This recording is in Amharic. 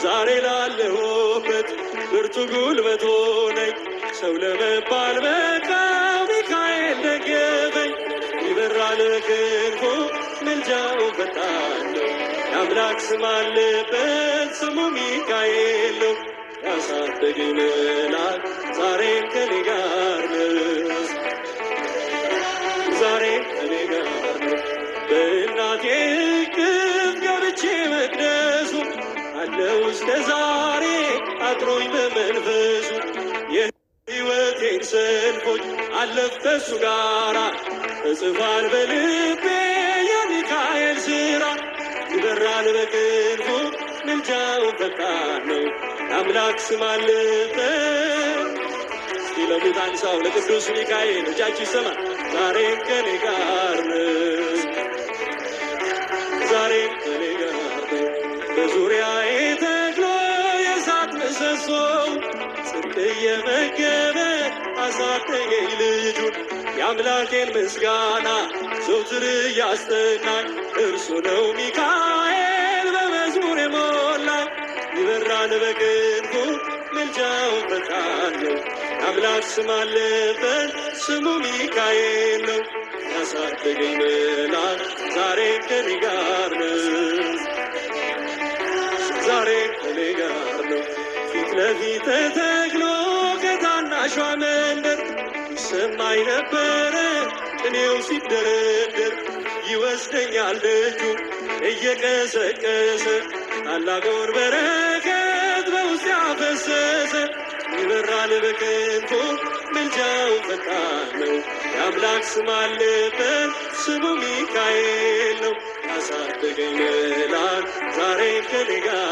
ዛሬ ላለሁበት ብርቱ ጉልበት ሆነኝ። ሰው ለመባል በቃው ሚካኤል ደገፈኝ። ይበራል ክንፉ ምልጃው ፈጣን ነው። የአምላክ ስም አለበት ስሙ ሚካኤል ነው። ያሳደገኝ መልአክ ዛሬም ከኔ ጋር ነው። ዛሬም ከኔ ጋር ነው። በእናቴ እቅፍ ገብቼ መቅደሱ አለው እስከ ዛሬ አጥሮኝ በመንፈሱ። የሕይወቴን ሰልፎች አለፍ ከሱ ጋራ ተጽፏል በልቤ የሚካኤል ሥራ። ይበራል በክንፉ ምልጃው ፈጣን ነው። የአምላክ ስም አለበት። እስቲ ለሙታን ሰው ለቅዱስ ሚካኤል እጃችሁ ይሰማ። ዛሬም ከኔ ጋር ነው። ዛሬም ከኔ ጋር ነው። በዙሪያዬ ተክሎ የእሳት ምሰሶ ጽድቅ እየመገበ አሳደገኝ ልጁን። የአምላኬን ምስጋና ዘውትር እያስጠናኝ እርሱ ነው ሚካኤል በመዝሙር የሞላኝ። ይበራል በክንፉ ምልጃው ፈጣን ነው። የአምላክ ስም አለበት ስሙ ሚካኤል ነው። ያሳደገኝ መልአክ ዛሬም ከኔ ጋር ነው። ዛሬም ከኔ ጋር ነው። ፊት ለፊት ተተክሎ ከታናሿ መንደር ይሰማኝ ነበረ ቅኔው ሲደረደር። ይወስደኛል ደጁ እየቀሰቀሰ ታላቁን በረከት በውስጥ ያፈሰሰ። ይበራል በክንፉ ምልጃው ፈጣን ነው። የአምላክ ስም አለበት ስሙ ሚካኤል ነው። ያሳደገኝ መልአክ ዛሬም ከኔ ጋር